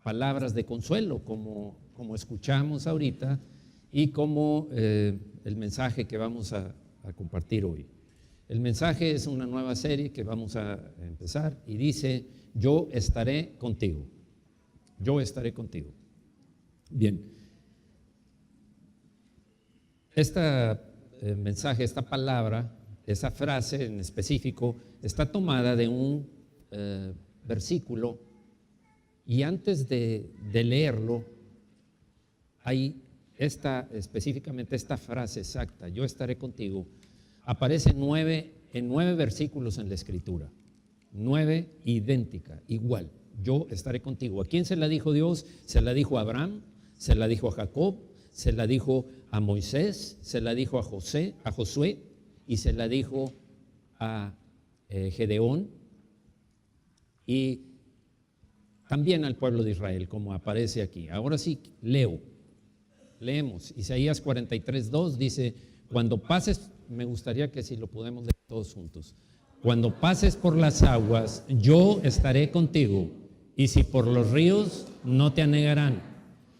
palabras de consuelo, como escuchamos ahorita, y como el mensaje que vamos a compartir hoy. El mensaje es una nueva serie que vamos a empezar y dice: yo estaré contigo. Yo estaré contigo. Bien. Este mensaje, esta palabra, esa frase en específico, está tomada de un versículo, y antes de leerlo, hay específicamente esta frase exacta: yo estaré contigo. Aparece en nueve versículos en la Escritura, 9 idéntica, igual: yo estaré contigo. ¿A quién se la dijo Dios? Se la dijo a Abraham, se la dijo a Jacob, se la dijo a Moisés, se la dijo a Josué, y se la dijo a Gedeón, y también al pueblo de Israel, como aparece aquí. Ahora sí, leemos. Isaías 43:2 dice: cuando pases, me gustaría que si lo podemos leer todos juntos. Cuando pases por las aguas, yo estaré contigo, y si por los ríos, no te anegarán.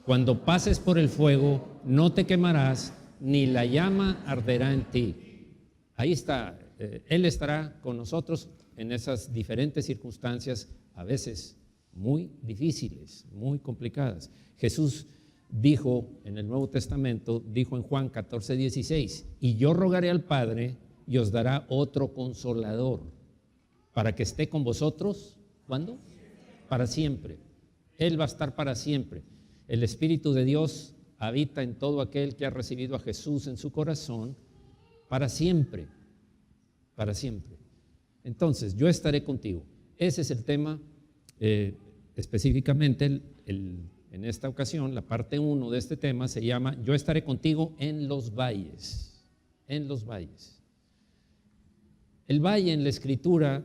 Cuando pases por el fuego, no te quemarás, ni la llama arderá en ti. Ahí está, Él estará con nosotros en esas diferentes circunstancias, a veces muy difíciles, muy complicadas. Jesús dijo en el Nuevo Testamento, dijo en Juan 14:16: y yo rogaré al Padre y os dará otro consolador, para que esté con vosotros, ¿cuándo? Para siempre. Él va a estar para siempre. El Espíritu de Dios habita en todo aquel que ha recibido a Jesús en su corazón para siempre, para siempre. Entonces, yo estaré contigo. Ese es el tema, específicamente en esta ocasión, la parte 1 de este tema se llama: yo estaré contigo en los valles. En los valles. El valle en la Escritura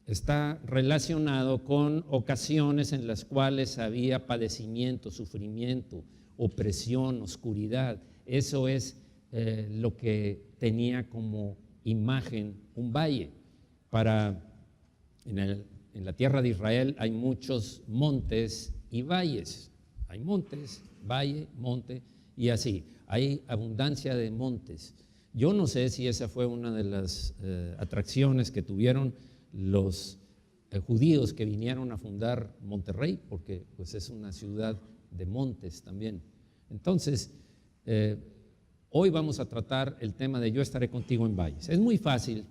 está relacionado con ocasiones en las cuales había padecimiento, sufrimiento, opresión, oscuridad. Eso es lo que tenía como imagen un valle. En la tierra de Israel hay muchos montes y valles. Hay montes, valle, monte, y así. Hay abundancia de montes. Yo no sé si esa fue una de las atracciones que tuvieron los judíos que vinieron a fundar Monterrey, porque pues es una ciudad de montes también. Entonces, hoy vamos a tratar el tema de yo estaré contigo en valles. Es muy fácil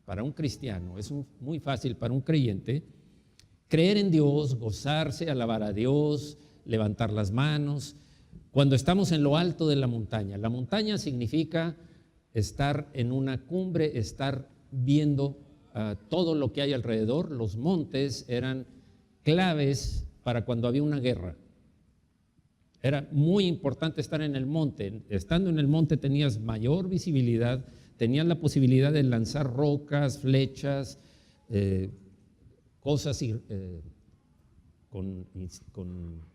para un cristiano, es muy fácil para un creyente creer en Dios, gozarse, alabar a Dios, levantar las manos, cuando estamos en lo alto de la montaña. La montaña significa estar en una cumbre, estar viendo todo lo que hay alrededor. Los montes eran claves para cuando había una guerra. Era muy importante estar en el monte. Estando en el monte tenías mayor visibilidad, tenías la posibilidad de lanzar rocas, flechas, cosas con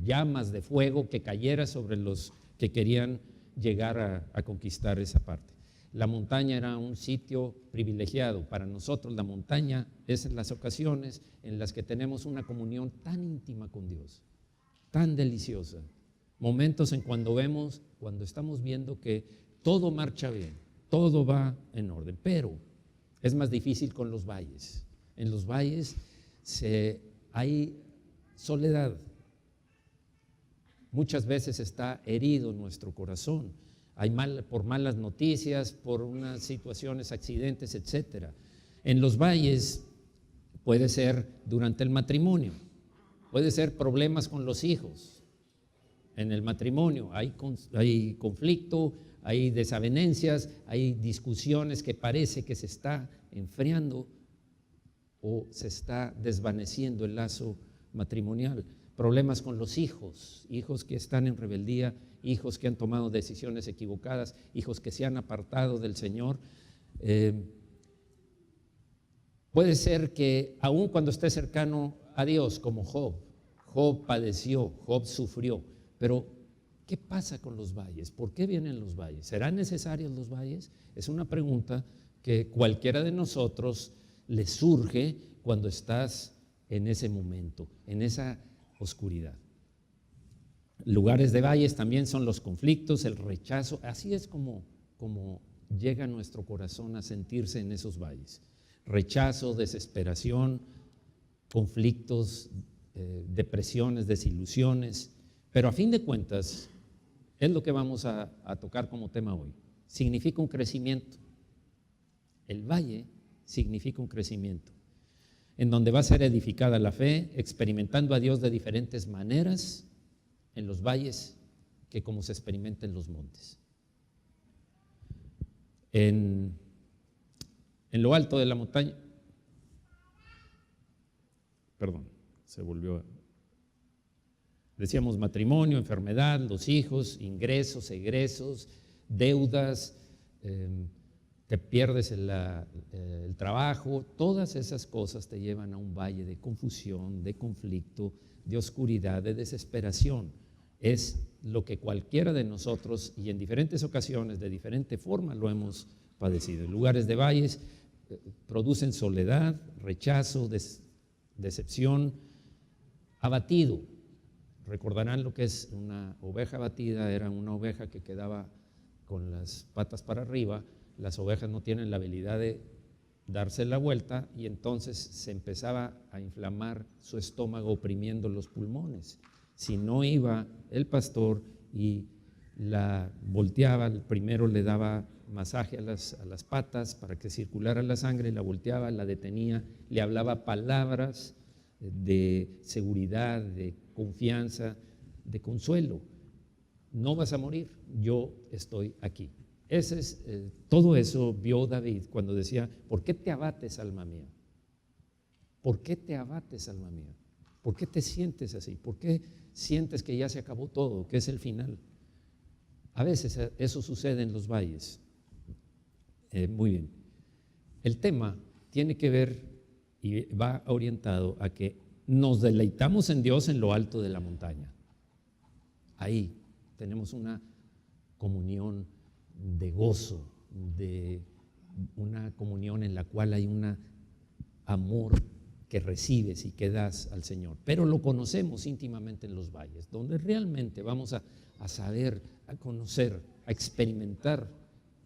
llamas de fuego que cayera sobre los que querían llegar a conquistar esa parte. La montaña era un sitio privilegiado. Para nosotros la montaña es en las ocasiones en las que tenemos una comunión tan íntima con Dios, tan deliciosa. Momentos en cuando estamos viendo que todo marcha bien, todo va en orden, pero es más difícil con los valles. En los valles hay soledad. Muchas veces está herido nuestro corazón. Por malas noticias, por unas situaciones, accidentes, etc. En los valles puede ser durante el matrimonio, puede ser problemas con los hijos. En el matrimonio hay conflicto, hay desavenencias, hay discusiones que parece que se está enfriando o se está desvaneciendo el lazo matrimonial. Problemas con los hijos que están en rebeldía, hijos que han tomado decisiones equivocadas, hijos que se han apartado del Señor. Puede ser que aun cuando esté cercano a Dios, como Job padeció, Job sufrió, pero ¿qué pasa con los valles? ¿Por qué vienen los valles? ¿Serán necesarios los valles? Es una pregunta que cualquiera de nosotros le surge cuando estás en ese momento, en esa oscuridad. Lugares de valles también son los conflictos, el rechazo. Así es como llega nuestro corazón a sentirse en esos valles. Rechazo, desesperación, conflictos, depresiones, desilusiones. Pero a fin de cuentas, es lo que vamos a tocar como tema hoy. Significa un crecimiento. El valle significa un crecimiento, en donde va a ser edificada la fe, experimentando a Dios de diferentes maneras en los valles que como se experimenta en los montes. En lo alto de la montaña, decíamos matrimonio, enfermedad, los hijos, ingresos, egresos, deudas, te pierdes el trabajo, todas esas cosas te llevan a un valle de confusión, de conflicto, de oscuridad, de desesperación. Es lo que cualquiera de nosotros, y en diferentes ocasiones, de diferente forma, lo hemos padecido. Lugares de valles producen soledad, rechazo, decepción, abatido. Recordarán lo que es una oveja abatida. Era una oveja que quedaba con las patas para arriba. Las ovejas no tienen la habilidad de darse la vuelta y entonces se empezaba a inflamar su estómago, oprimiendo los pulmones. Si no iba el pastor y la volteaba, primero le daba masaje a las patas para que circulara la sangre, la volteaba, la detenía, le hablaba palabras de seguridad, de confianza, de consuelo. No vas a morir, yo estoy aquí. Todo eso vio David cuando decía: ¿por qué te abates, alma mía? ¿Por qué te abates, alma mía? ¿Por qué te sientes así? ¿Por qué sientes que ya se acabó todo, que es el final? A veces eso sucede en los valles. Muy bien. El tema tiene que ver y va orientado a que nos deleitamos en Dios en lo alto de la montaña. Ahí tenemos una comunión de gozo, de una comunión en la cual hay un amor que recibes y que das al Señor. Pero lo conocemos íntimamente en los valles, donde realmente vamos a saber, a conocer, a experimentar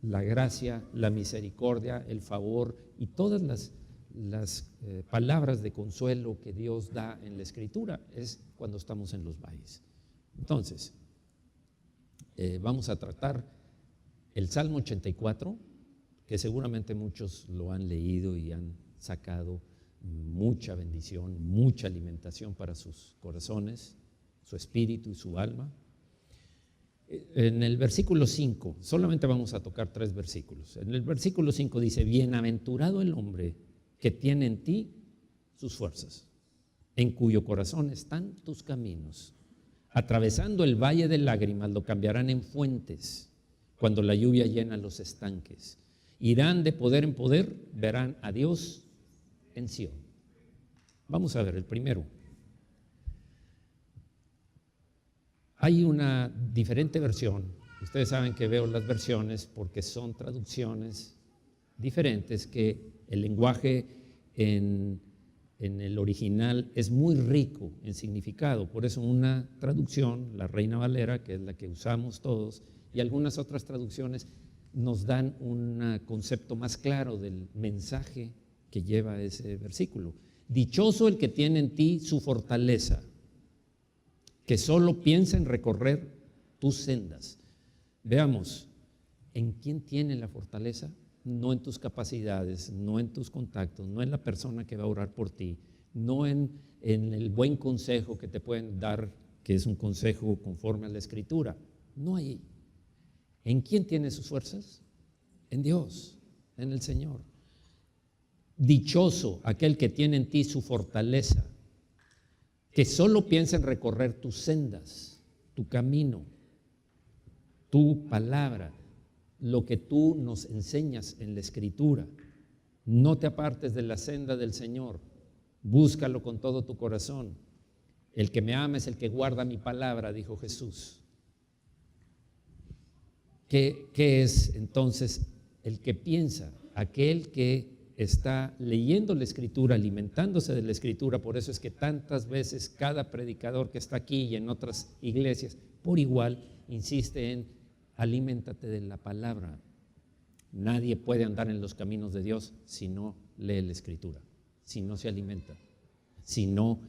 la gracia, la misericordia, el favor y todas las palabras de consuelo que Dios da en la Escritura. Es cuando estamos en los valles. Entonces, vamos a tratar el Salmo 84, que seguramente muchos lo han leído y han sacado mucha bendición, mucha alimentación para sus corazones, su espíritu y su alma. En el versículo 5, solamente vamos a tocar 3 versículos. En el versículo 5 dice: bienaventurado el hombre que tiene en ti sus fuerzas, en cuyo corazón están tus caminos. Atravesando el valle de lágrimas lo cambiarán en fuentes, cuando la lluvia llena los estanques. Irán de poder en poder, verán a Dios en Sión. Vamos a ver el primero. Hay una diferente versión. Ustedes saben que veo las versiones porque son traducciones diferentes, que el lenguaje en el original es muy rico en significado. Por eso una traducción, la Reina Valera, que es la que usamos todos, y algunas otras traducciones nos dan un concepto más claro del mensaje que lleva ese versículo. Dichoso el que tiene en ti su fortaleza, que solo piensa en recorrer tus sendas. Veamos, ¿en quién tiene la fortaleza? No en tus capacidades, no en tus contactos, no en la persona que va a orar por ti, no en el buen consejo que te pueden dar, que es un consejo conforme a la Escritura. No ahí. ¿En quién tiene sus fuerzas? En Dios, en el Señor. Dichoso aquel que tiene en ti su fortaleza, que solo piensa en recorrer tus sendas, tu camino, tu palabra, lo que tú nos enseñas en la Escritura. No te apartes de la senda del Señor, búscalo con todo tu corazón. El que me ama es el que guarda mi palabra, dijo Jesús. ¿Qué es entonces el que piensa? Aquel que está leyendo la Escritura, alimentándose de la Escritura. Por eso es que tantas veces cada predicador que está aquí y en otras iglesias, por igual, insiste en aliméntate de la palabra. Nadie puede andar en los caminos de Dios si no lee la Escritura, si no se alimenta, si no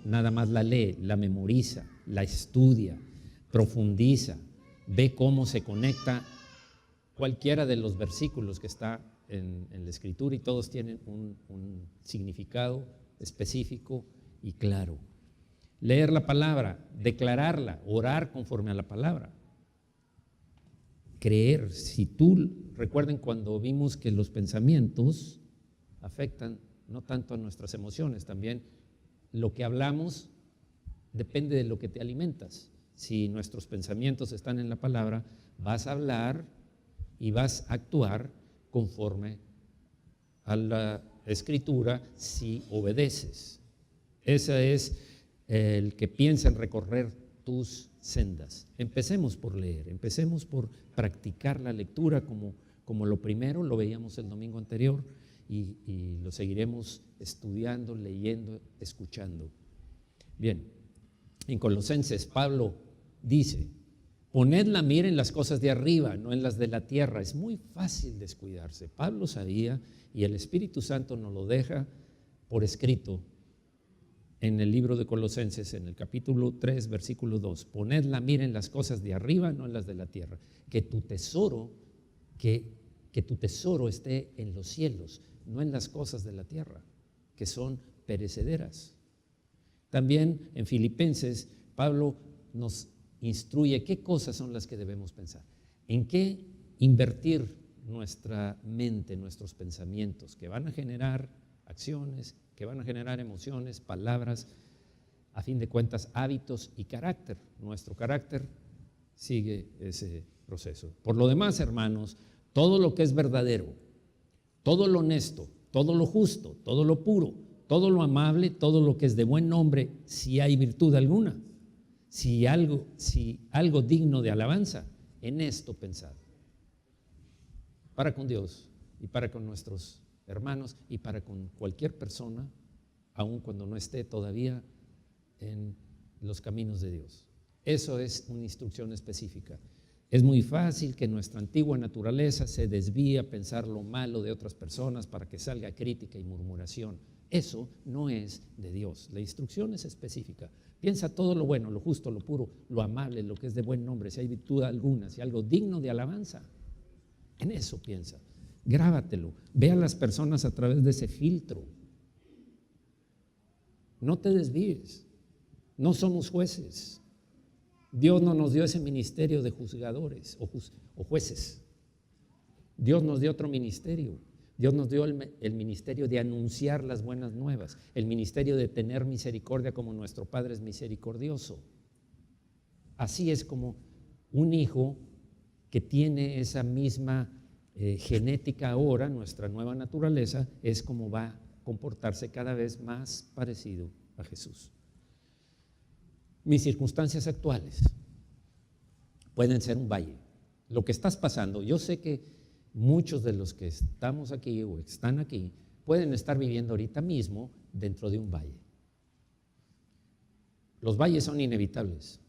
nada más la lee, la memoriza, la estudia, profundiza, ve cómo se conecta cualquiera de los versículos que está en la Escritura, y todos tienen un significado específico y claro. Leer la palabra, declararla, orar conforme a la palabra. Creer, recuerden cuando vimos que los pensamientos afectan no tanto a nuestras emociones, también lo que hablamos depende de lo que te alimentas. Si nuestros pensamientos están en la palabra, vas a hablar y vas a actuar conforme a la Escritura si obedeces. Ese es el que piensa en recorrer tus sendas. Empecemos por leer, empecemos por practicar la lectura como lo primero. Lo veíamos el domingo anterior y lo seguiremos estudiando, leyendo, escuchando. Bien, en Colosenses Pablo dice: poned la mira en las cosas de arriba, no en las de la tierra. Es muy fácil descuidarse. Pablo sabía, y el Espíritu Santo nos lo deja por escrito en el libro de Colosenses, en el capítulo 3, versículo 2. Poned la mira en las cosas de arriba, no en las de la tierra. Que tu tesoro esté en los cielos, no en las cosas de la tierra, que son perecederas. También en Filipenses, Pablo nos instruye qué cosas son las que debemos pensar, en qué invertir nuestra mente, nuestros pensamientos, que van a generar acciones, que van a generar emociones, palabras, a fin de cuentas hábitos y carácter. Nuestro carácter sigue ese proceso. Por lo demás, hermanos, todo lo que es verdadero, todo lo honesto, todo lo justo, todo lo puro, todo lo amable, todo lo que es de buen nombre, si hay virtud alguna, si algo digno de alabanza, en esto pensad. Para con Dios y para con nuestros hermanos y para con cualquier persona, aun cuando no esté todavía en los caminos de Dios. Eso es una instrucción específica. Es muy fácil que nuestra antigua naturaleza se desvíe a pensar lo malo de otras personas para que salga crítica y murmuración. Eso no es de Dios. La instrucción es específica. Piensa todo lo bueno, lo justo, lo puro, lo amable, lo que es de buen nombre, si hay virtud alguna, si hay algo digno de alabanza. En eso piensa. Grábatelo. Ve a las personas a través de ese filtro. No te desvíes. No somos jueces. Dios no nos dio ese ministerio de juzgadores o jueces. Dios nos dio otro ministerio. Dios nos dio el ministerio de anunciar las buenas nuevas, el ministerio de tener misericordia como nuestro Padre es misericordioso. Así es como un hijo que tiene esa misma genética ahora, nuestra nueva naturaleza, es como va a comportarse cada vez más parecido a Jesús. Mis circunstancias actuales pueden ser un valle. Lo que estás pasando, yo sé que muchos de los que estamos aquí o están aquí pueden estar viviendo ahorita mismo dentro de un valle. Los valles son inevitables.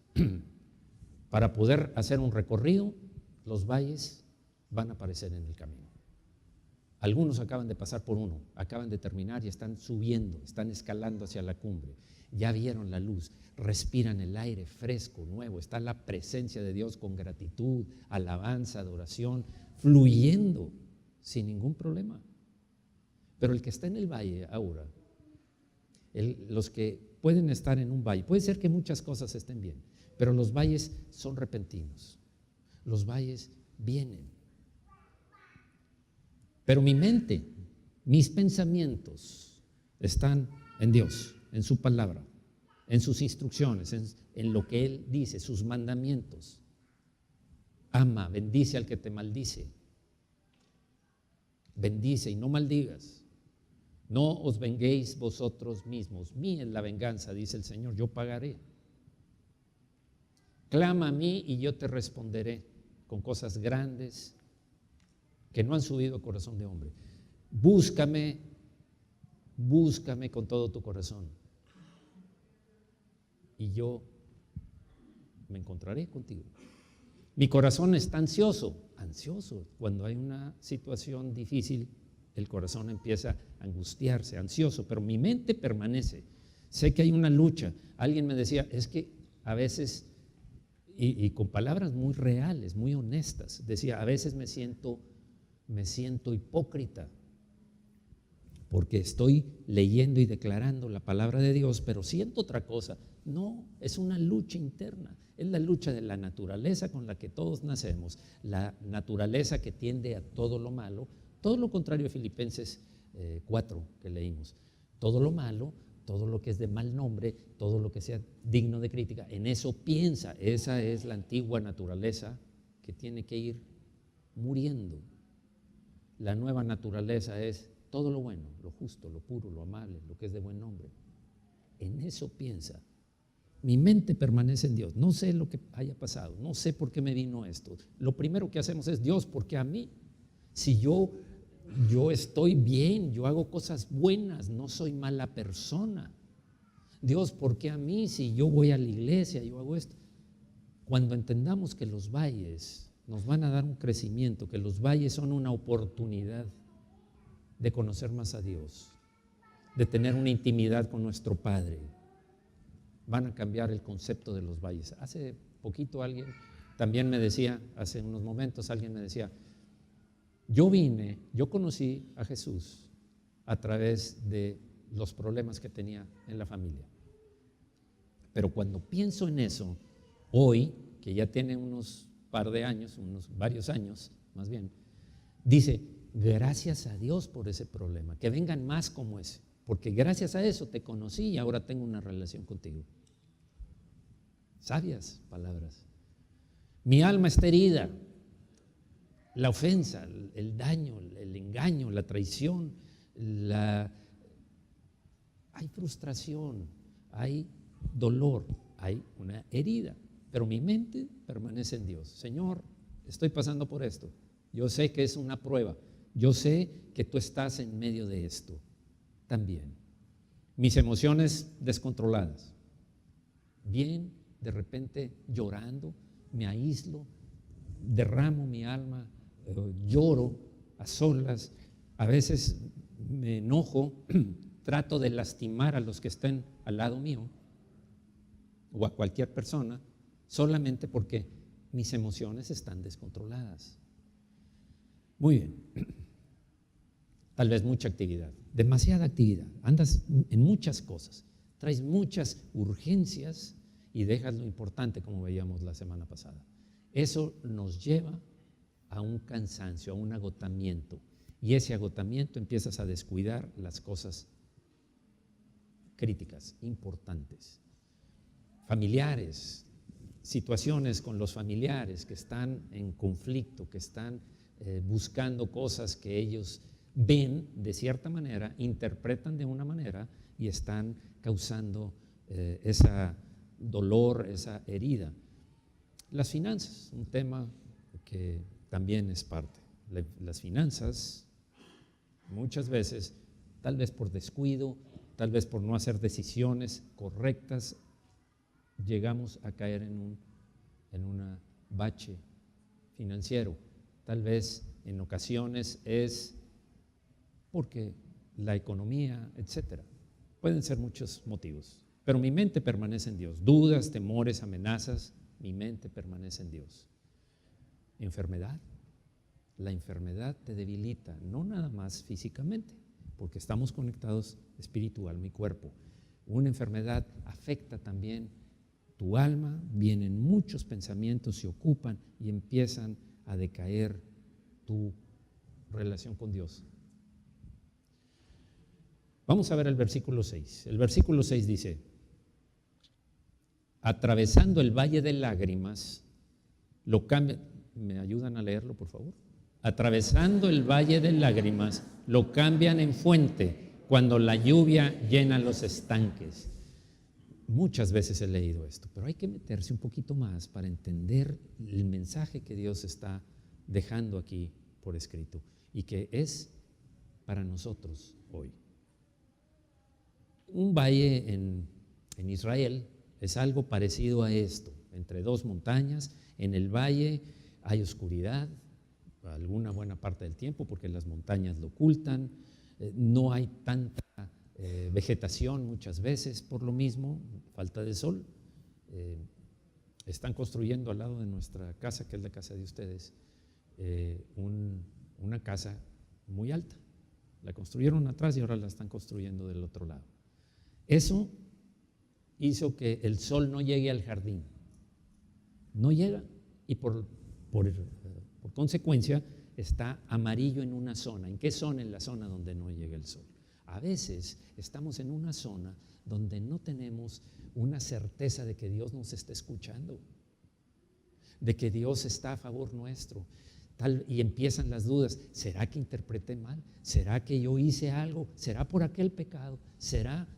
Para poder hacer un recorrido, los valles van a aparecer en el camino. Algunos acaban de pasar por uno, acaban de terminar y están subiendo, están escalando hacia la cumbre. Ya vieron la luz, respiran el aire fresco, nuevo, está la presencia de Dios con gratitud, alabanza, adoración, fluyendo sin ningún problema. Pero el que está en el valle ahora, los que pueden estar en un valle, puede ser que muchas cosas estén bien, pero los valles son repentinos, los valles vienen. Pero mi mente, mis pensamientos están en Dios, en su palabra, en sus instrucciones, en lo que Él dice, sus mandamientos. Ama, bendice al que te maldice. Bendice y no maldigas. No os venguéis vosotros mismos. Mía es la venganza, dice el Señor, yo pagaré. Clama a mí y yo te responderé con cosas grandes que no han subido a corazón de hombre. búscame con todo tu corazón y yo me encontraré contigo. Mi corazón está ansioso. Cuando hay una situación difícil, el corazón empieza a angustiarse, ansioso, pero mi mente permanece. Sé que hay una lucha. Alguien me decía, es que a veces, y con palabras muy reales, muy honestas, decía, a veces me siento hipócrita, porque estoy leyendo y declarando la palabra de Dios, pero siento otra cosa. No, es una lucha interna, es la lucha de la naturaleza con la que todos nacemos, la naturaleza que tiende a todo lo malo, todo lo contrario a Filipenses 4 que leímos, todo lo malo, todo lo que es de mal nombre, todo lo que sea digno de crítica, en eso piensa. Esa es la antigua naturaleza que tiene que ir muriendo. La nueva naturaleza es todo lo bueno, lo justo, lo puro, lo amable, lo que es de buen nombre. En eso piensa. Mi mente permanece en Dios. No sé lo que haya pasado, no sé por qué me vino esto. Lo primero que hacemos es, Dios, ¿por qué a mí? Si yo estoy bien, yo hago cosas buenas, no soy mala persona. Dios, ¿por qué a mí? Si yo voy a la iglesia, yo hago esto. Cuando entendamos que los valles nos van a dar un crecimiento, que los valles son una oportunidad de conocer más a Dios, de tener una intimidad con nuestro Padre, van a cambiar el concepto de los valles. Hace poquito alguien también me decía, hace unos momentos alguien me decía, yo conocí a Jesús a través de los problemas que tenía en la familia. Pero cuando pienso en eso, hoy, que ya tiene unos par de años, varios años más bien, dice, gracias a Dios por ese problema, que vengan más como ese, porque gracias a eso te conocí y ahora tengo una relación contigo. Sabias palabras. Mi alma está herida. La ofensa, el daño, el engaño, la traición, hay frustración, hay dolor, hay una herida, pero mi mente permanece en Dios. Señor, estoy pasando por esto. Yo sé que es una prueba. Yo sé que tú estás en medio de esto también. Mis emociones descontroladas. Bien, de repente llorando, me aíslo, derramo mi alma, lloro a solas, a veces me enojo, trato de lastimar a los que estén al lado mío o a cualquier persona, solamente porque mis emociones están descontroladas. Muy bien. Tal vez mucha actividad, demasiada actividad, andas en muchas cosas, traes muchas urgencias y dejas lo importante, como veíamos la semana pasada. Eso nos lleva a un cansancio, a un agotamiento, y ese agotamiento empiezas a descuidar las cosas críticas, importantes. Familiares, situaciones con los familiares que están en conflicto, que están buscando cosas que ellos ven de cierta manera, interpretan de una manera y están causando ese dolor, esa herida. Las finanzas, un tema que también es parte. Las finanzas, muchas veces, tal vez por descuido, tal vez por no hacer decisiones correctas, llegamos a caer en un bache financiero. Tal vez en ocasiones es porque la economía, etcétera. Pueden ser muchos motivos, pero mi mente permanece en Dios. Dudas, temores, amenazas, mi mente permanece en Dios. Enfermedad. La enfermedad te debilita, no nada más físicamente, porque estamos conectados espiritual, mi cuerpo. Una enfermedad afecta también tu alma, vienen muchos pensamientos, se ocupan y empiezan a decaer tu relación con Dios. Vamos a ver el versículo 6. El versículo 6 dice, atravesando el valle de lágrimas, lo cambian. ¿Me ayudan a leerlo, por favor? Atravesando el valle de lágrimas, lo cambian en fuente cuando la lluvia llena los estanques. Muchas veces he leído esto, pero hay que meterse un poquito más para entender el mensaje que Dios está dejando aquí por escrito y que es para nosotros hoy. Un valle en Israel es algo parecido a esto, entre dos montañas. En el valle hay oscuridad alguna buena parte del tiempo porque las montañas lo ocultan, no hay tanta vegetación muchas veces por lo mismo, falta de sol. Están construyendo al lado de nuestra casa, que es la casa de ustedes, una casa muy alta. La construyeron atrás y ahora la están construyendo del otro lado. Eso hizo que el sol no llegue al jardín. No llega y por consecuencia está amarillo en una zona. ¿En qué zona? En la zona donde no llega el sol. A veces estamos en una zona donde no tenemos una certeza de que Dios nos está escuchando, de que Dios está a favor nuestro. Y empiezan las dudas. ¿Será que interpreté mal? ¿Será que yo hice algo? ¿Será por aquel pecado? ¿Será?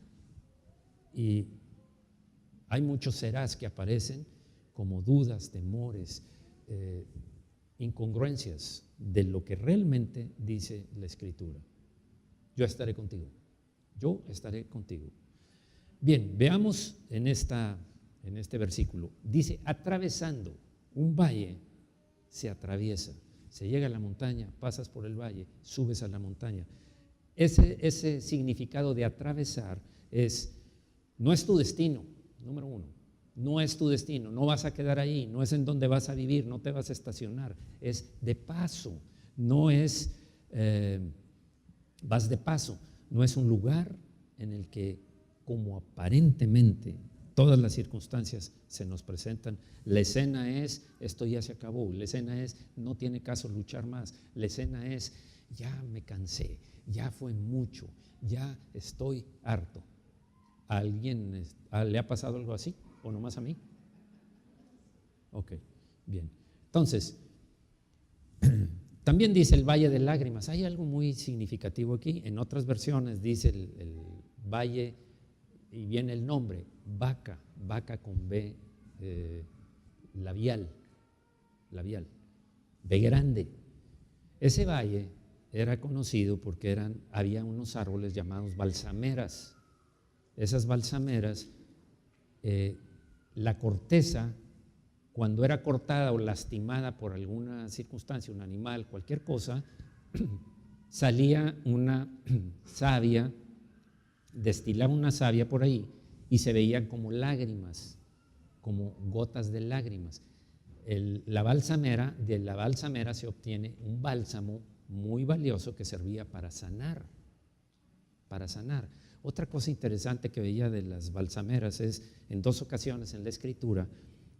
Y hay muchos serás que aparecen como dudas, temores, incongruencias de lo que realmente dice la Escritura. Yo estaré contigo. Yo estaré contigo. Bien, veamos en este versículo. Dice, atravesando un valle, se atraviesa. Se llega a la montaña, pasas por el valle, subes a la montaña. Ese significado de atravesar no es tu destino, número uno. No es tu destino, no vas a quedar ahí, no es en donde vas a vivir, no te vas a estacionar. Es de paso, no es, vas de paso, no es un lugar en el que, como aparentemente todas las circunstancias se nos presentan, la escena es, esto ya se acabó, la escena es, no tiene caso luchar más, la escena es, ya me cansé, ya fue mucho, ya estoy harto. ¿A alguien le ha pasado algo así o nomás a mí? Ok, bien. Entonces, también dice el valle de lágrimas. Hay algo muy significativo aquí. En otras versiones dice el valle y viene el nombre, vaca con B labial, B grande. Ese valle era conocido porque había unos árboles llamados balsameras. Esas balsameras, la corteza, cuando era cortada o lastimada por alguna circunstancia, un animal, cualquier cosa, salía una savia, destilaba una savia por ahí y se veían como lágrimas, como gotas de lágrimas. De la balsamera se obtiene un bálsamo muy valioso que servía para sanar. Otra cosa interesante que veía de las balsameras es, en 2 ocasiones en la Escritura,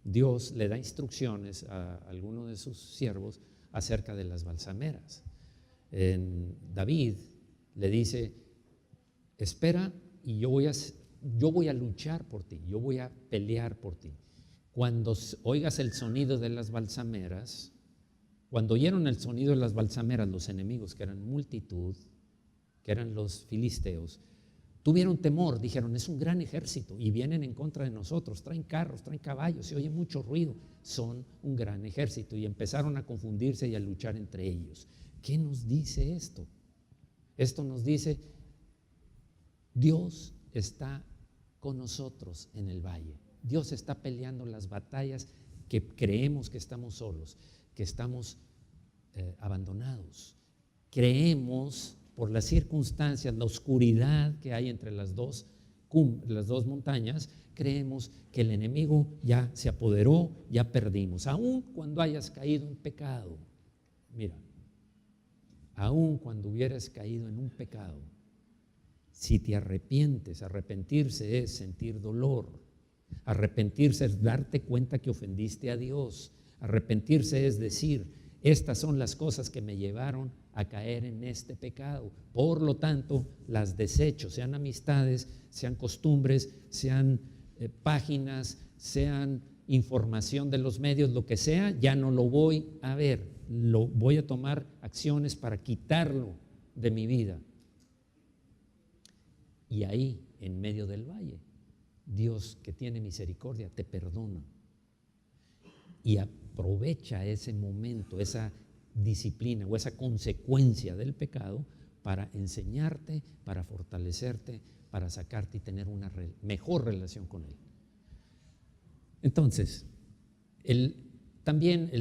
Dios le da instrucciones a alguno de sus siervos acerca de las balsameras. David le dice, espera y yo voy a luchar por ti, yo voy a pelear por ti. Cuando oigas el sonido de las balsameras, cuando oyeron el sonido de las balsameras los enemigos, que eran multitud, que eran los filisteos, tuvieron temor, dijeron, es un gran ejército y vienen en contra de nosotros, traen carros, traen caballos, se oye mucho ruido, son un gran ejército, y empezaron a confundirse y a luchar entre ellos. ¿Qué nos dice esto? Esto nos dice, Dios está con nosotros en el valle. Dios está peleando las batallas que creemos que estamos solos, que estamos abandonados. Creemos, por las circunstancias, la oscuridad que hay entre las dos montañas, creemos que el enemigo ya se apoderó, ya perdimos. Aun cuando hayas caído en pecado, mira, aun cuando hubieras caído en un pecado, si te arrepientes, arrepentirse es sentir dolor, arrepentirse es darte cuenta que ofendiste a Dios, arrepentirse es decir, estas son las cosas que me llevaron a caer en este pecado, por lo tanto las desecho, sean amistades, sean costumbres, sean páginas, sean información de los medios, lo que sea, ya no lo voy a ver, voy a tomar acciones para quitarlo de mi vida. Y ahí, en medio del valle, Dios, que tiene misericordia, te perdona y aprovecha ese momento, esa disciplina o esa consecuencia del pecado para enseñarte, para fortalecerte, para sacarte y tener una mejor relación con Él. Entonces, también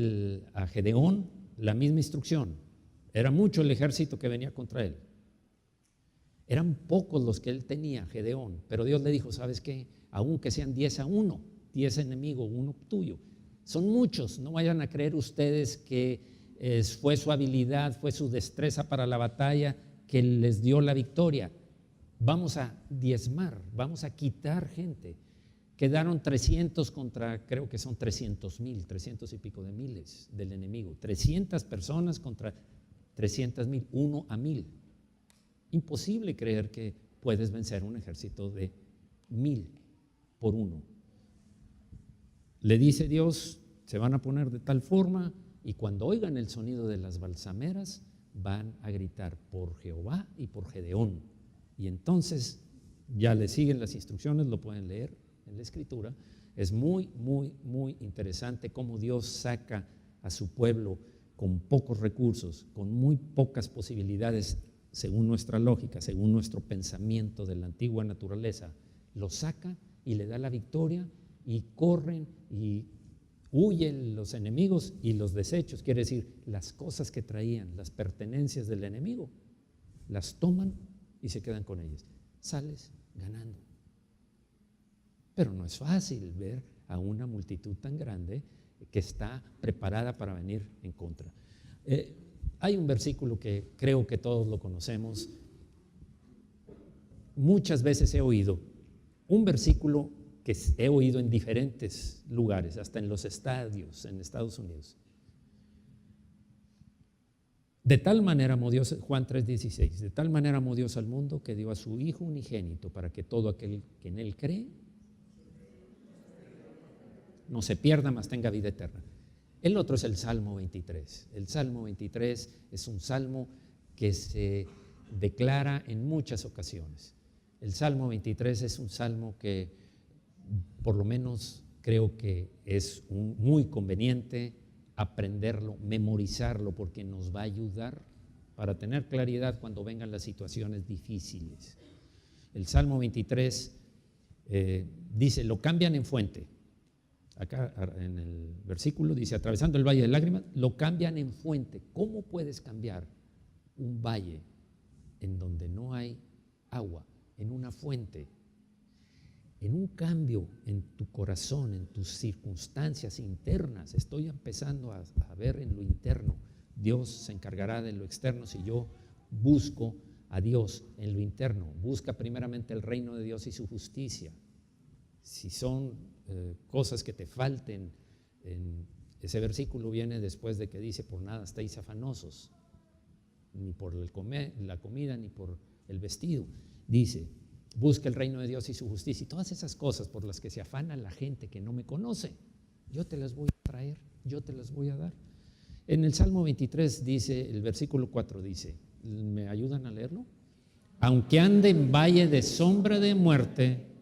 a Gedeón, la misma instrucción. Era mucho el ejército que venía contra él. Eran pocos los que él tenía, Gedeón, pero Dios le dijo, ¿sabes qué? Aunque sean 10-1, 10 enemigos, 1 tuyo. Son muchos, no vayan a creer ustedes que fue su habilidad, fue su destreza para la batalla que les dio la victoria. Vamos a diezmar, vamos a quitar gente. Quedaron 300 contra, creo que son 300,000, 300 y pico de miles del enemigo. 300 personas contra 300,000, 1 a 1,000. Imposible creer que puedes vencer un ejército de 1,000 por 1. Le dice Dios, se van a poner de tal forma y cuando oigan el sonido de las balsameras van a gritar por Jehová y por Gedeón. Y entonces ya le siguen las instrucciones, lo pueden leer en la Escritura. Es muy, muy, muy interesante cómo Dios saca a su pueblo con pocos recursos, con muy pocas posibilidades, según nuestra lógica, según nuestro pensamiento de la antigua naturaleza. Lo saca y le da la victoria y corren y huyen los enemigos y los desechos, quiere decir, las cosas que traían, las pertenencias del enemigo, las toman y se quedan con ellas. Sales ganando. Pero no es fácil ver a una multitud tan grande que está preparada para venir en contra. Hay un versículo que creo que todos lo conocemos. Muchas veces he oído un versículo que he oído en diferentes lugares, hasta en los estadios en Estados Unidos. De tal manera amó Dios, Juan 3:16, de tal manera amó Dios al mundo que dio a su Hijo unigénito para que todo aquel que en Él cree no se pierda, mas tenga vida eterna. El otro es el Salmo 23. El Salmo 23 es un salmo que se declara en muchas ocasiones. El Salmo 23 es un salmo que por lo menos creo que es muy conveniente aprenderlo, memorizarlo, porque nos va a ayudar para tener claridad cuando vengan las situaciones difíciles. El Salmo 23 dice, lo cambian en fuente. Acá en el versículo dice, atravesando el valle de lágrimas, lo cambian en fuente. ¿Cómo puedes cambiar un valle en donde no hay agua, en una fuente? En un cambio en tu corazón, en tus circunstancias internas. Estoy empezando a ver en lo interno. Dios se encargará de lo externo si yo busco a Dios en lo interno. Busca primeramente el reino de Dios y su justicia. Si son cosas que te falten, ese versículo viene después de que dice, por nada estáis afanosos, ni por la comida, ni por el vestido. Dice, busca el reino de Dios y su justicia, y todas esas cosas por las que se afana la gente que no me conoce, yo te las voy a traer, yo te las voy a dar. En el Salmo 23 dice, el versículo 4 dice, ¿me ayudan a leerlo? Aunque ande en valle de sombra de muerte.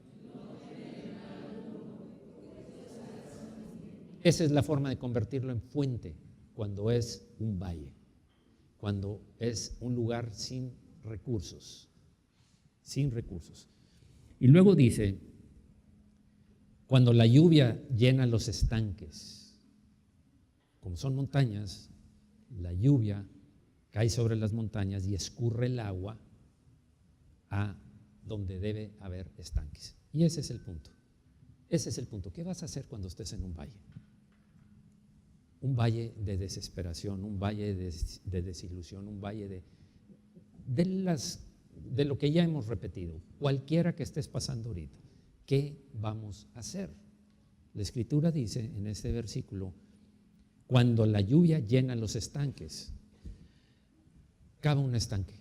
Esa es la forma de convertirlo en fuente, cuando es un valle, cuando es un lugar sin recursos. Sin recursos. Y luego dice, cuando la lluvia llena los estanques, como son montañas, la lluvia cae sobre las montañas y escurre el agua a donde debe haber estanques. Y ese es el punto. Ese es el punto. ¿Qué vas a hacer cuando estés en un valle? Un valle de desesperación, un valle de desilusión, un valle de lo que ya hemos repetido, cualquiera que estés pasando ahorita. ¿Qué vamos a hacer? La Escritura dice en este versículo, cuando la lluvia llena los estanques, cava un estanque.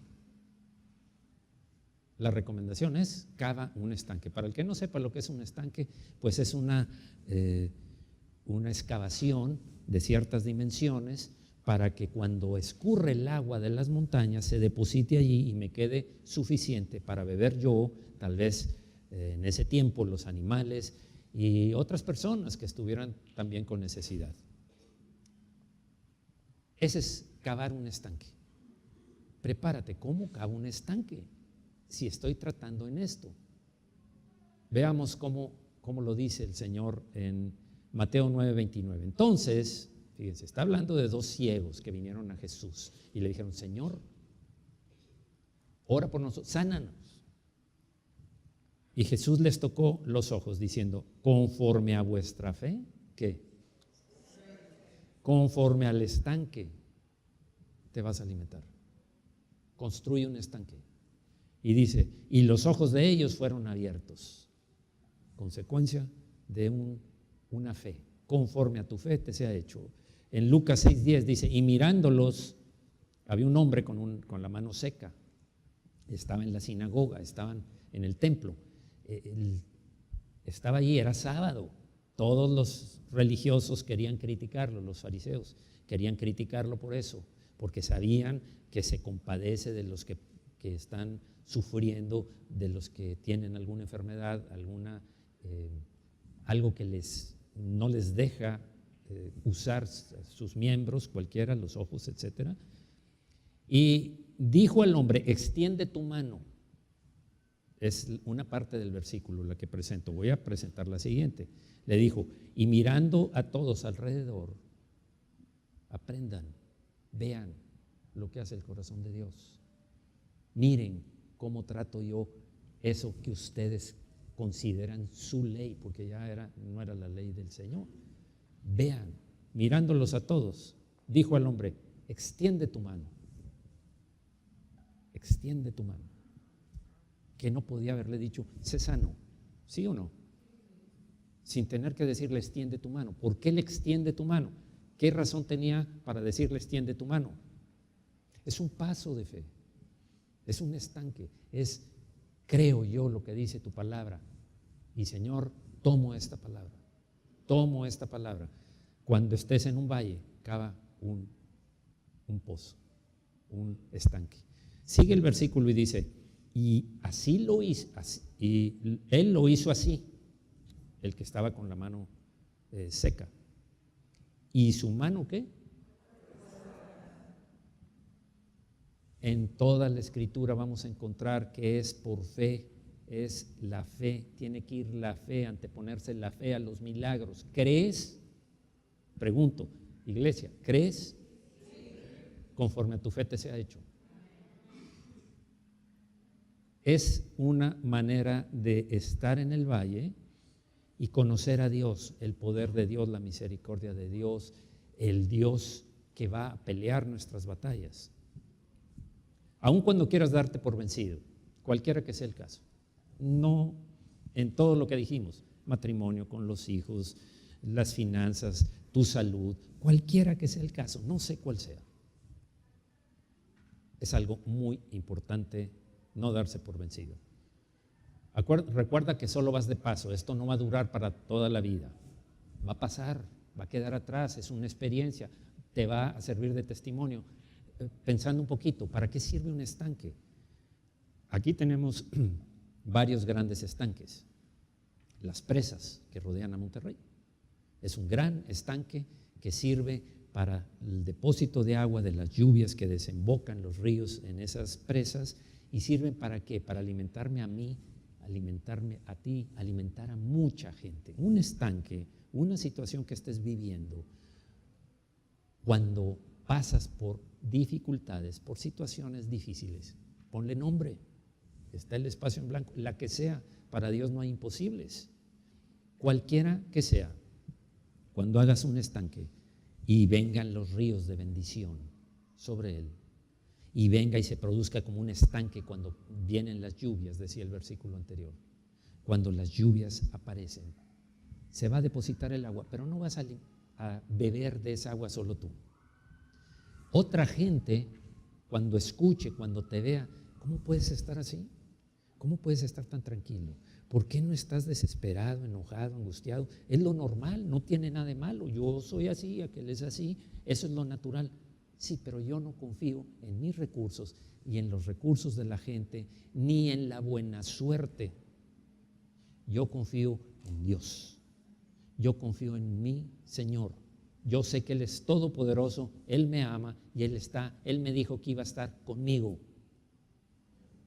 La recomendación es, cava un estanque. Para el que no sepa lo que es un estanque, pues es una excavación de ciertas dimensiones para que cuando escurre el agua de las montañas se deposite allí y me quede suficiente para beber yo, tal vez en ese tiempo los animales y otras personas que estuvieran también con necesidad. Ese es cavar un estanque. prepárate. ¿Cómo cavo un estanque si estoy tratando en esto? Veamos cómo lo dice el Señor en Mateo 9:29. Entonces, fíjense, está hablando de dos ciegos que vinieron a Jesús y le dijeron: Señor, ora por nosotros, sánanos. Y Jesús les tocó los ojos diciendo: conforme a vuestra fe, ¿qué? Conforme al estanque te vas a alimentar. Construye un estanque. Y dice: y los ojos de ellos fueron abiertos. Consecuencia de una fe. Conforme a tu fe te sea hecho. En Lucas 6:10 dice: y mirándolos, había un hombre con la mano seca. Estaba en la sinagoga, estaban en el templo. Estaba allí, era sábado. Todos los religiosos querían criticarlo, los fariseos querían criticarlo por eso, porque sabían que se compadece de los que están sufriendo, de los que tienen alguna enfermedad, algo que no les deja usar sus miembros, cualquiera, los ojos, etc. Y dijo al hombre: extiende tu mano. Es una parte del versículo la que presento. Voy a presentar la siguiente. Le dijo: y mirando a todos alrededor, aprendan, vean lo que hace el corazón de Dios. Miren cómo trato yo eso que ustedes consideran su ley, porque ya no era la ley del Señor. Vean, mirándolos a todos, dijo al hombre: extiende tu mano. Extiende tu mano. Que no podía haberle dicho: sé sano, ¿sí o no? Sin tener que decirle: extiende tu mano. ¿Por qué le extiende tu mano? ¿Qué razón tenía para decirle: extiende tu mano? Es un paso de fe, es un estanque, creo yo lo que dice tu palabra, y Señor, tomo esta palabra. Cuando estés en un valle, cava un pozo, un estanque. Sigue el versículo y dice: y así lo hizo, y él lo hizo así, el que estaba con la mano seca. ¿Y su mano qué? En toda la Escritura vamos a encontrar que es por fe, es la fe. Tiene que ir la fe, anteponerse la fe a los milagros. ¿Crees? Pregunto, iglesia, ¿crees? Conforme a tu fe te sea hecho. Es una manera de estar en el valle y conocer a Dios, el poder de Dios, la misericordia de Dios, el Dios que va a pelear nuestras batallas. Aun cuando quieras darte por vencido, cualquiera que sea el caso, no en todo lo que dijimos, matrimonio con los hijos, las finanzas, tu salud, cualquiera que sea el caso, no sé cuál sea. Es algo muy importante no darse por vencido. Recuerda que solo vas de paso, esto no va a durar para toda la vida, va a pasar, va a quedar atrás, es una experiencia, te va a servir de testimonio. Pensando un poquito, ¿para qué sirve un estanque? Aquí tenemos varios grandes estanques. Las presas que rodean a Monterrey. Es un gran estanque que sirve para el depósito de agua de las lluvias que desembocan los ríos en esas presas. ¿Y sirven para qué? Para alimentarme a mí, alimentarme a ti, alimentar a mucha gente. Un estanque, una situación que estés viviendo, cuando pasas por dificultades, por situaciones difíciles, ponle nombre. Está el espacio en blanco, la que sea. Para Dios no hay imposibles. Cualquiera que sea, cuando hagas un estanque y vengan los ríos de bendición sobre él, y venga y se produzca como un estanque cuando vienen las lluvias, decía el versículo anterior. Cuando las lluvias aparecen, se va a depositar el agua, pero no vas a beber de esa agua solo tú. Otra gente, cuando escuche, cuando te vea, ¿cómo puedes estar así? ¿Cómo puedes estar tan tranquilo? ¿Por qué no estás desesperado, enojado, angustiado? Es lo normal, no tiene nada de malo. Yo soy así, aquel es así, eso es lo natural. Sí, pero yo no confío en mis recursos y en los recursos de la gente, ni en la buena suerte. Yo confío en Dios. Yo confío en mi Señor. Yo sé que Él es todopoderoso, Él me ama y Él me dijo que iba a estar conmigo.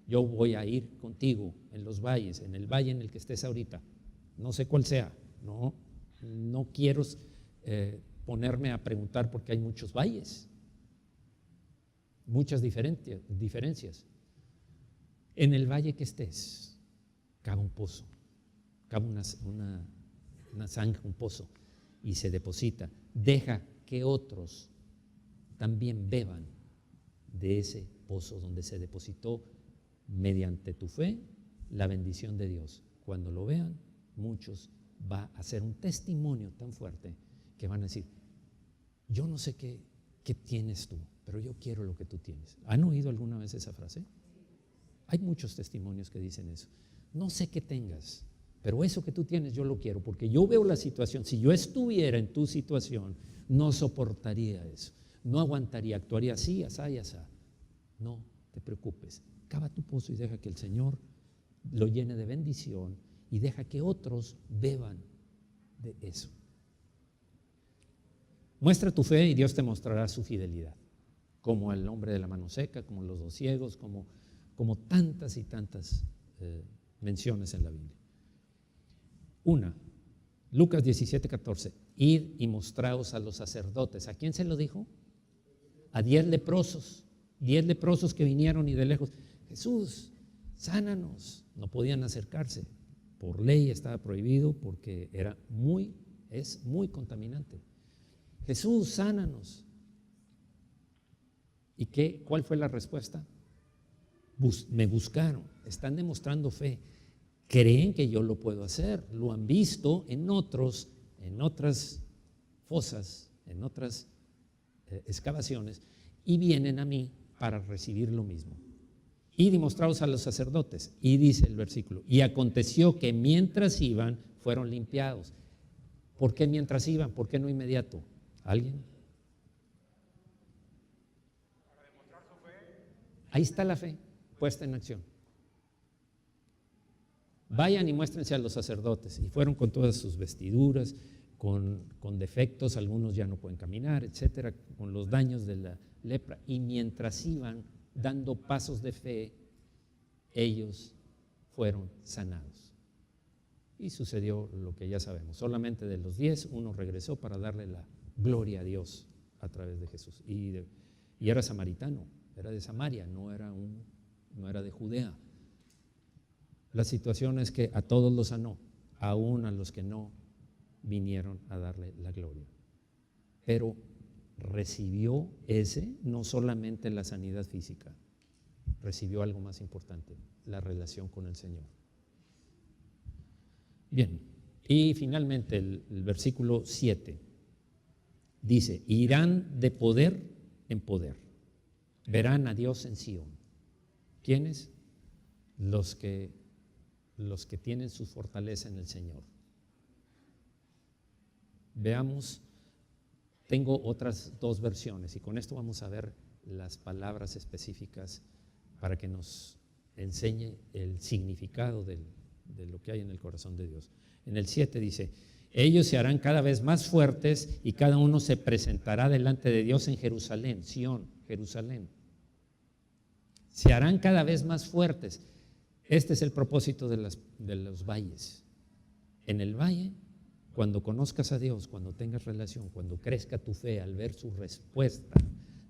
Yo voy a ir contigo en los valles, en el valle en el que estés ahorita. No sé cuál sea, no quiero ponerme a preguntar porque hay muchos valles, muchas diferencias. En el valle que estés, cava un pozo, cava una zanja, un pozo, y se deposita. Deja que otros también beban de ese pozo donde se depositó mediante tu fe la bendición de Dios. Cuando lo vean, muchos va a ser un testimonio tan fuerte que van a decir, yo no sé qué tienes tú, pero yo quiero lo que tú tienes. ¿Han oído alguna vez esa frase? Hay muchos testimonios que dicen eso. No sé qué tengas, pero eso que tú tienes yo lo quiero, porque yo veo la situación. Si yo estuviera en tu situación, no soportaría eso, no aguantaría, actuaría así, asá y asá. No te preocupes, cava tu pozo y deja que el Señor lo llene de bendición y deja que otros beban de eso. Muestra tu fe y Dios te mostrará su fidelidad, como el hombre de la mano seca, como los 2 ciegos, como tantas y tantas menciones en la Biblia. Lucas 17:14, id y mostraos a los sacerdotes. ¿A quién se lo dijo? A 10 leprosos que vinieron y de lejos, Jesús, sánanos. No podían acercarse, por ley estaba prohibido porque es muy contaminante. Jesús, sánanos. ¿Y cuál fue la respuesta? Me buscaron, están demostrando fe, creen que yo lo puedo hacer, lo han visto en otras fosas, en otras excavaciones, y vienen a mí para recibir lo mismo. Y demostrados a los sacerdotes, y dice el versículo, y aconteció que mientras iban, fueron limpiados. ¿Por qué mientras iban? ¿Por qué no inmediato? ¿Alguien? Ahí está la fe puesta en acción. Vayan y muéstrense a los sacerdotes. Y fueron con todas sus vestiduras, con defectos, algunos ya no pueden caminar, etcétera, con los daños de la lepra. Y mientras iban dando pasos de fe, ellos fueron sanados. Y sucedió lo que ya sabemos. Solamente de los 10, uno regresó para darle la gloria a Dios a través de Jesús. Y era samaritano, era de Samaria, no era de Judea. La situación es que a todos los sanó, aún a los que no vinieron a darle la gloria. Pero recibió no solamente la sanidad física, recibió algo más importante, la relación con el Señor. Bien, y finalmente el versículo 7 dice, irán de poder en poder, verán a Dios en Sión. ¿Quiénes? Los que tienen su fortaleza en el Señor. Veamos, tengo otras 2 versiones y con esto vamos a ver las palabras específicas para que nos enseñe el significado de lo que hay en el corazón de Dios. En el 7 dice, ellos se harán cada vez más fuertes y cada uno se presentará delante de Dios en Jerusalén, Sión, Jerusalén. Se harán cada vez más fuertes. Este es el propósito de los valles. En el valle, cuando conozcas a Dios, cuando tengas relación, cuando crezca tu fe al ver su respuesta,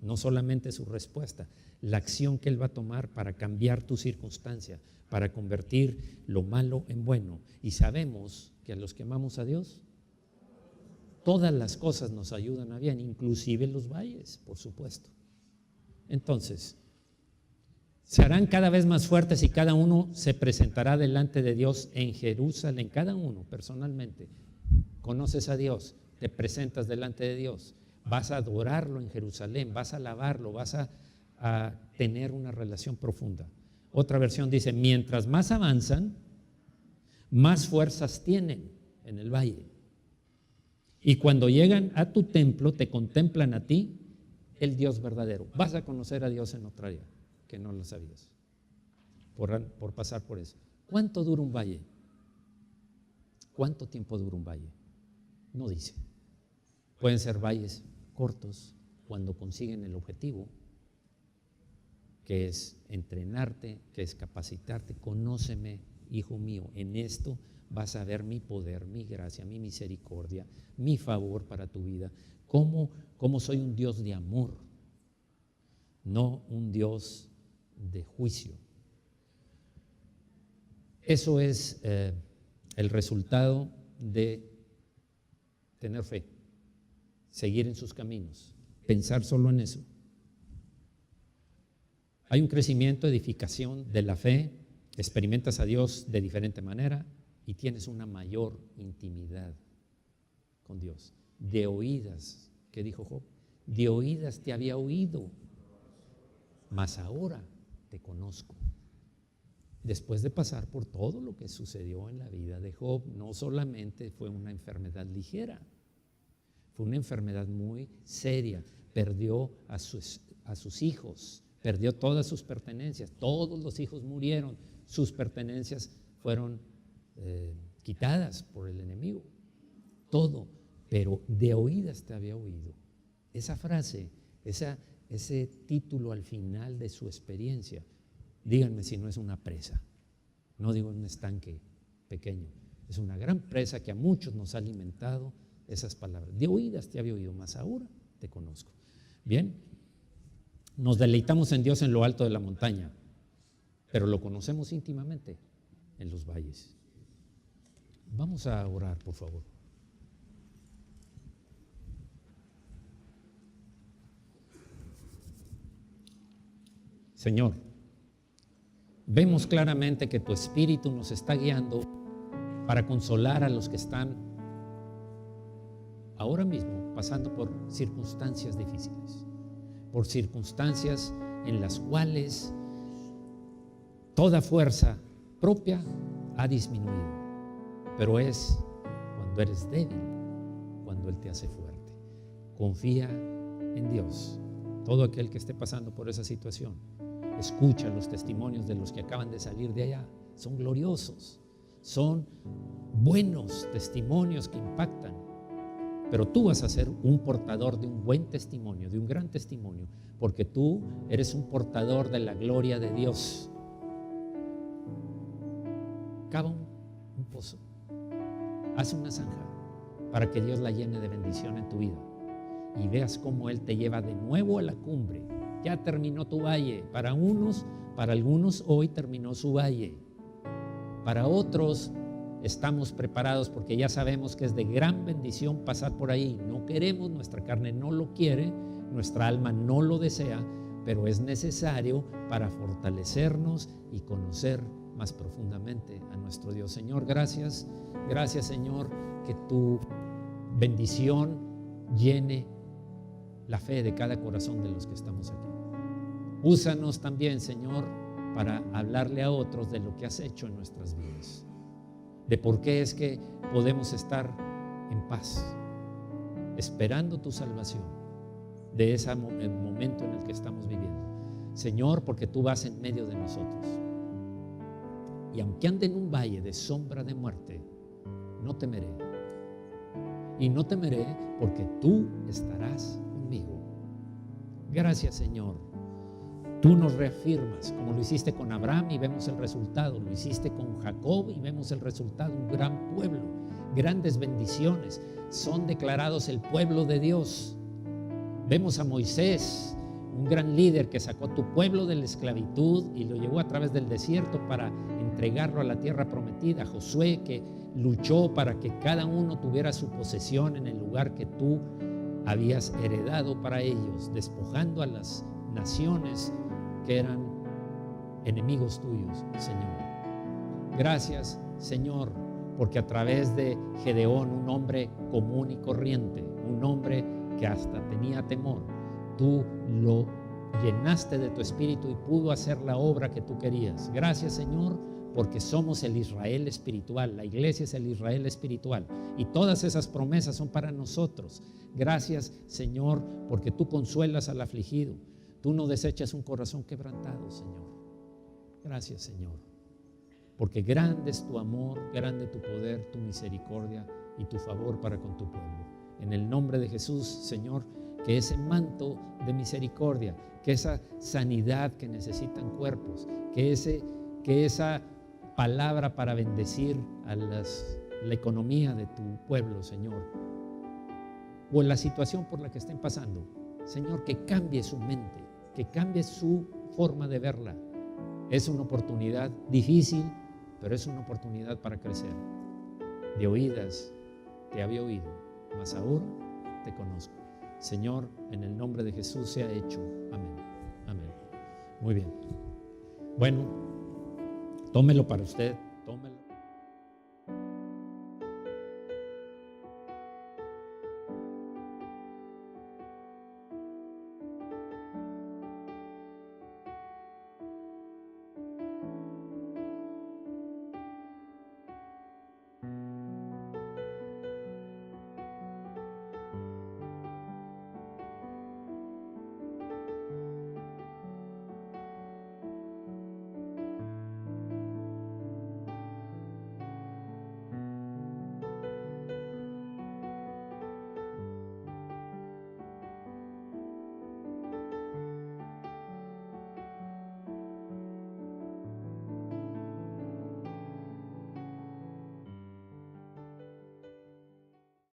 no solamente su respuesta, la acción que Él va a tomar para cambiar tu circunstancia, para convertir lo malo en bueno. Y sabemos que a los que amamos a Dios, todas las cosas nos ayudan a bien, inclusive los valles, por supuesto. Entonces, se harán cada vez más fuertes y cada uno se presentará delante de Dios en Jerusalén, cada uno personalmente. Conoces a Dios, te presentas delante de Dios, vas a adorarlo en Jerusalén, vas a alabarlo, vas a tener una relación profunda. Otra versión dice, mientras más avanzan, más fuerzas tienen en el valle. Y cuando llegan a tu templo, te contemplan a ti, el Dios verdadero. Vas a conocer a Dios en otra área que no lo sabías, por pasar por eso. ¿Cuánto dura un valle? ¿Cuánto tiempo dura un valle? No dice. Pueden ser valles cortos cuando consiguen el objetivo, que es entrenarte, que es capacitarte. Conóceme, hijo mío, en esto vas a ver mi poder, mi gracia, mi misericordia, mi favor para tu vida. Cómo soy un Dios de amor, no un Dios de juicio. Eso es el resultado de tener fe, seguir en sus caminos, pensar solo en eso. Hay un crecimiento, edificación de la fe, experimentas a Dios de diferente manera y tienes una mayor intimidad con Dios. De oídas, ¿qué dijo Job? De oídas te había oído, mas ahora te conozco. Después de pasar por todo lo que sucedió en la vida de Job, no solamente fue una enfermedad ligera, fue una enfermedad muy seria. Perdió a sus hijos, perdió todas sus pertenencias, todos los hijos murieron, sus pertenencias fueron quitadas por el enemigo, todo, pero de oídas te había oído. Esa frase, ese título al final de su experiencia, díganme si no es una presa, no digo un estanque pequeño, es una gran presa que a muchos nos ha alimentado esas palabras. De oídas te había oído, mas ahora te conozco. Bien, nos deleitamos en Dios en lo alto de la montaña, pero lo conocemos íntimamente en los valles. Vamos a orar, por favor. Señor, vemos claramente que tu Espíritu nos está guiando para consolar a los que están ahora mismo pasando por circunstancias difíciles, por circunstancias en las cuales toda fuerza propia ha disminuido, pero es cuando eres débil, cuando Él te hace fuerte. Confía en Dios. Todo aquel que esté pasando por esa situación, escucha los testimonios de los que acaban de salir de allá. Son gloriosos, son buenos testimonios que impactan. Pero tú vas a ser un portador de un buen testimonio, de un gran testimonio, porque tú eres un portador de la gloria de Dios. Cava un pozo, haz una zanja para que Dios la llene de bendición en tu vida y veas cómo Él te lleva de nuevo a la cumbre. Ya terminó tu valle. Para algunos hoy terminó su valle. Para otros estamos preparados porque ya sabemos que es de gran bendición pasar por ahí. No queremos, nuestra carne no lo quiere, nuestra alma no lo desea, pero es necesario para fortalecernos y conocer más profundamente a nuestro Dios. Señor, gracias Señor, que tu bendición llene la fe de cada corazón de los que estamos aquí. Úsanos también, Señor, para hablarle a otros de lo que has hecho en nuestras vidas, de por qué es que podemos estar en paz, esperando tu salvación de ese momento en el que estamos viviendo. Señor, porque tú vas en medio de nosotros. Y aunque ande en un valle de sombra de muerte, no temeré. Y no temeré porque tú estarás conmigo. Gracias, Señor. Tú nos reafirmas, como lo hiciste con Abraham y vemos el resultado, lo hiciste con Jacob y vemos el resultado, un gran pueblo, grandes bendiciones, son declarados el pueblo de Dios. Vemos a Moisés, un gran líder que sacó tu pueblo de la esclavitud y lo llevó a través del desierto para entregarlo a la tierra prometida. Josué, que luchó para que cada uno tuviera su posesión en el lugar que tú habías heredado para ellos, despojando a las naciones que eran enemigos tuyos, Señor. Gracias, Señor, porque a través de Gedeón, un hombre común y corriente, un hombre que hasta tenía temor, tú lo llenaste de tu espíritu y pudo hacer la obra que tú querías. Gracias, Señor, porque somos el Israel espiritual. La iglesia es el Israel espiritual y todas esas promesas son para nosotros. Gracias, Señor, porque tú consuelas al afligido. Tú no desechas un corazón quebrantado, Señor. Gracias, Señor, porque grande es tu amor, grande tu poder, tu misericordia y tu favor para con tu pueblo. en el nombre de Jesús, Señor, que ese manto de misericordia, que esa sanidad que necesitan cuerpos, que esa palabra para bendecir a la economía de tu pueblo, Señor, o en la situación por la que estén pasando, Señor, que cambie su mente, que cambie su forma de verla. Es una oportunidad difícil, pero es una oportunidad para crecer. De oídas te había oído, mas ahora te conozco. Señor, en el nombre de Jesús sea hecho. Amén. Amén. Muy bien. Bueno, tómelo para usted.